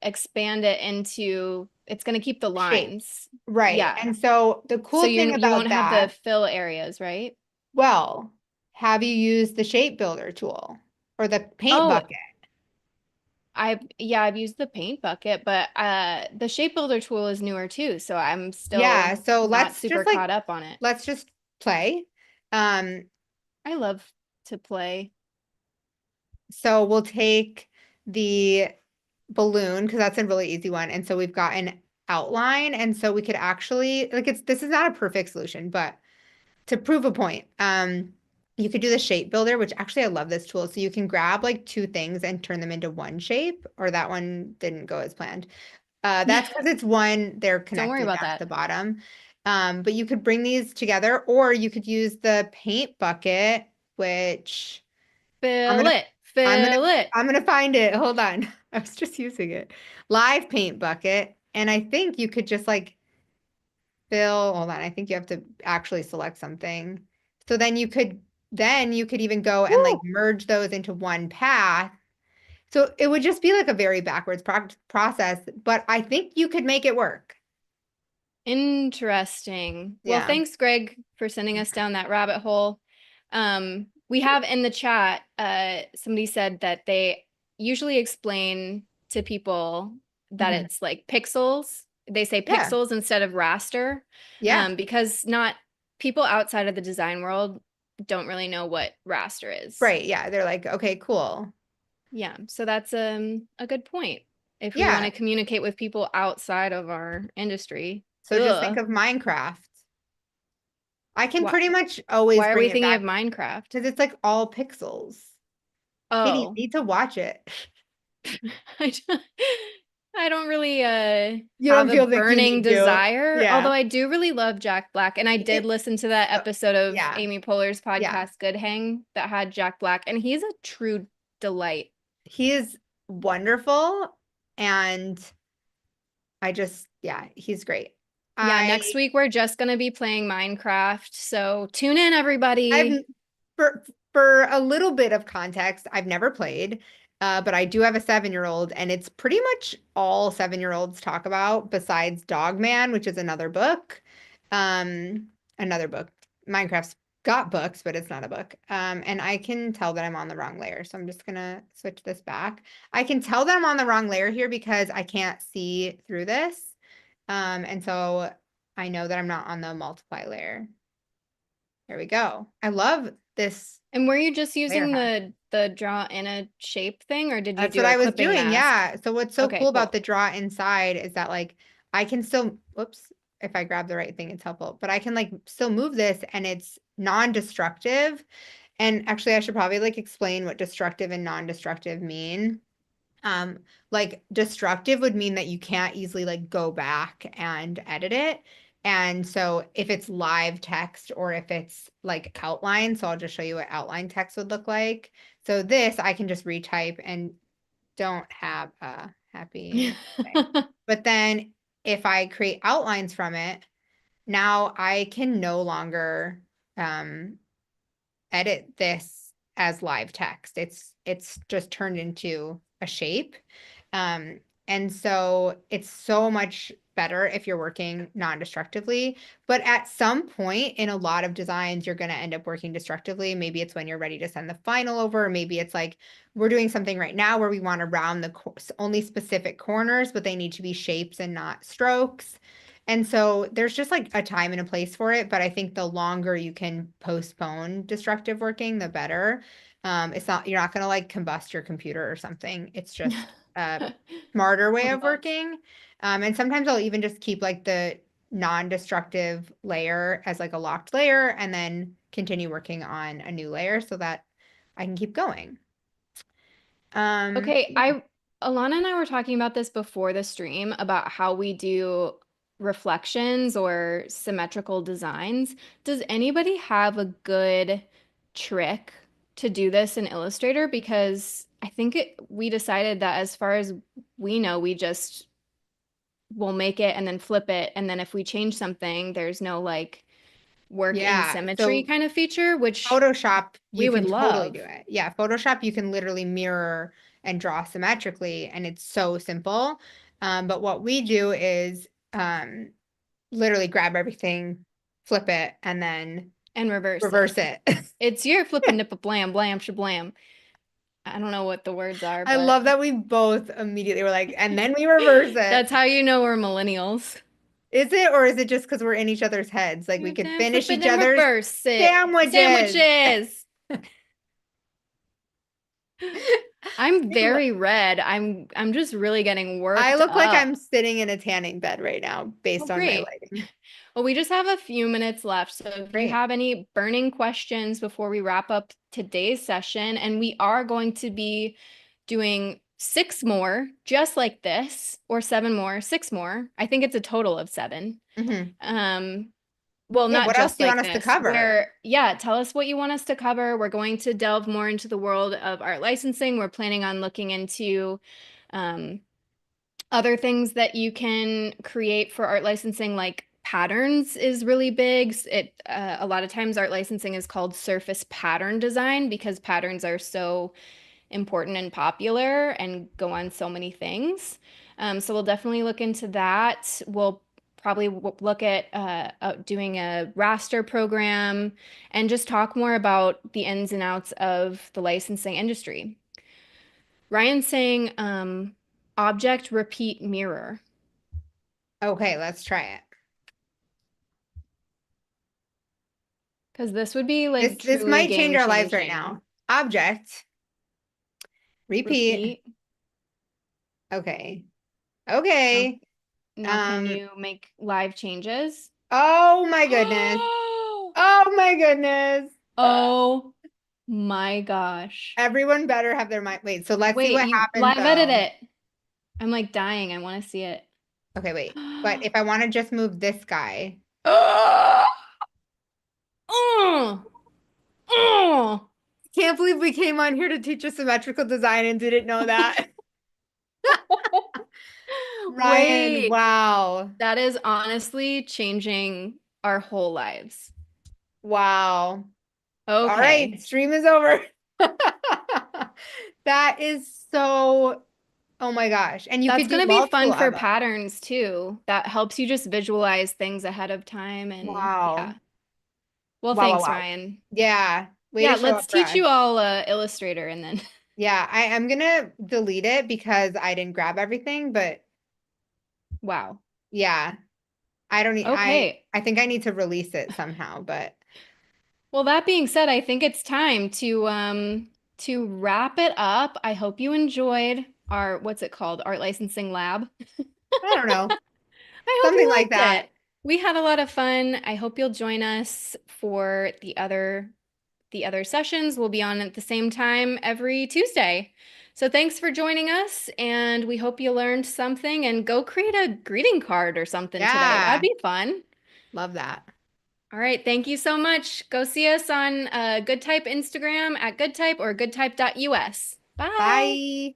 expand it into it's gonna keep the shape, lines. right. Yeah. And so the So cool thing you about won't have that, the fill areas, right? well, have you used the shape builder tool or the paint Oh, bucket? I've used the paint bucket, but the shape builder tool is newer too, so I'm Yeah, still so not super caught up on it. let's just play. Um, I love to play. so we'll take the balloon because that's a really easy one. And so we've got an outline. And so we could actually like this is not a perfect solution, but to prove a point, you could do the shape builder, which actually I love this tool. So you can grab like two things and turn them into one shape, or that one didn't go as planned. That's because it's one, they're Don't worry connected about down at that. the bottom. But you could bring these together, or you could use the paint bucket, which I'm Fill gonna it, I'm gonna fill it. I'm gonna find it. Hold on. I was just using it. Live paint bucket. And I think you could just like fill, hold on, I think you have to actually select something. So then you could even go and like Woo! merge those into one path. So it would just be like a very backwards process, but I think you could make it work. Interesting. Well, Yeah. thanks, Greg, for sending us down that rabbit hole. We have in the chat, somebody said that they usually explain to people that Mhm. it's like pixels. They say Yeah. pixels instead of raster, Yeah. because not people outside of the design world don't really know what raster is. Right. Yeah. They're like, okay, cool. Yeah, so that's a good point. If we want to Yeah. communicate with people outside of our industry. So just think Ugh. of Minecraft. I can Why, pretty much always why are bring we it thinking of back Minecraft? because it's like all pixels. Katie, you Oh. need to watch it. I don't- I don't really You have don't a feel like you burning need to. desire, although Yeah. I do really love Jack Black. And I did He- listen to that so- episode of yeah. Amy Poehler's Yeah. podcast, Good Hang, that had Jack Black, and he's a true delight. He is wonderful. And yeah, he's great. Yeah, next I week we're just gonna be playing Minecraft, so tune in, I've everybody. for for a little bit of context, I've never played, but I do have a 7-year-old, and it's pretty much all 7-year-olds talk about, besides Dogman, which is another book. Another book. Minecraft's got books, but it's not a book. And I can tell that I'm on the wrong layer, so I'm just gonna switch this back. I can tell that I'm on the wrong layer here because I can't see through this. And so I know that I'm not on the multiply layer. There we go. I love this And were you just layer using hack. the draw in a shape thing, or did you That's do what a I was clipping doing. mask? Yeah. So what's so Okay, cool about cool. the draw inside is that like I can still, whoops, if I grab the right thing, it's helpful, but I can like still move this and it's non-destructive. And actually I should probably like explain what destructive and non-destructive mean. Um, like destructive would mean that you can't easily like go back and edit it. And so if it's live text or if it's like outline, so I'll just show you what outline text would look like. So this I can just retype and don't have a happy day. But then if I create outlines from it, now I can no longer um, edit this as live text. It's just turned into a shape. Um, and so it's so much better if you're working non-destructively. But at some point in a lot of designs, you're going to end up working destructively. Maybe it's when you're ready to send the final over. Or maybe it's like we're doing something right now where we want to round the only specific corners, but they need to be shapes and not strokes. And so there's just like a time and a place for it, but I think the longer you can postpone destructive working, the better. It's not, you're not going to like combust your computer or something. It's just a smarter way of Love. working. And sometimes I'll even just keep like the non-destructive layer as like a locked layer and then continue working on a new layer so that I can keep going. Okay, Yeah. Alana and I were talking about this before the stream about how we do reflections or symmetrical designs. Does anybody have a good trick to do this in Illustrator? Because I think we decided that as far as we know, we just will make it and then flip it. And then if we change something, there's no like work in Yeah. symmetry So kind of feature, which Photoshop, we you would can totally love. do it. Yeah, Photoshop, you can literally mirror and draw symmetrically, and it's so simple. But what we do is literally grab everything, flip it, and then And reverse it. reverse it. It's your flippin' nipple blam blam shablam. I don't know what the words are, I but love that we both immediately were like, and then we reverse it. that's how you know we're millennials. Is it, or is it just because we're in each other's heads? Like we could Then flip finish it each and other's reverse it. sandwiches. Sandwiches. I'm very red. I'm just really getting I worked look like I'm up. sitting in a tanning bed right now Oh, based on my great. lighting. Well, we just have a few minutes left. So if you Great. have any burning questions before we wrap up today's session, and we are going to be doing 6 more just like this, or 7 more, 6 more. I think it's a total of 7. Mhm. Um, well, Yeah, not what else just do you want like us to this, cover? where, yeah, tell us what you want us to cover. We're going to delve more into the world of art licensing. We're planning on looking into um, other things that you can create for art licensing, like patterns is really big. A lot of times art licensing is called surface pattern design because patterns are so important and popular and go on so many things. So we'll definitely look into that. We'll probably look at doing a raster program and just talk more about the ins and outs of the licensing industry. Ryan's saying object repeat mirror, Okay, let's try it. because this would be like This truly might change game our lives right now. changing. Object, repeat. Repeat. Okay. Now, Okay. now can Um, you make live changes? oh my goodness. Oh my goodness. Oh my gosh. Everyone better have their mind. Wait, so let's see Wait, what you happens live edit though. it. I'm like dying. I want to see it. Okay, wait. But if I want to just move this guy, Oh, oh, oh. can't believe we came on here to teach a symmetrical design and didn't know that. Ryan, Wait, wow. that is honestly changing our whole lives. Wow. All right, Okay. stream is over. That is so, oh my gosh. And you That's could do going to be fun multiple for of them. patterns too. That helps you just visualize things ahead of time. And Wow. yeah. Well, Wow, wow, thanks, wow. Ryan. Yeah, way to Yeah, show let's up for teach us. you all Illustrator and then. Yeah, I'm gonna delete it because I didn't grab everything, but Wow. yeah, I don't need, Okay. I think I need to release it somehow, but Well, that being said, I think it's time to wrap it up. I hope you enjoyed our what's it called? Art licensing lab. I don't know, I hope something you like liked that. it. We had a lot of fun. I hope you'll join us for the other sessions. We'll be on at the same time every Tuesday. So thanks for joining us, and we hope you learned something and go create a greeting card or something today. That'd Yeah, be fun. love that. All right, thank you so much. Go see us on GoodType Instagram at GoodType or goodtype.us. Bye. Bye.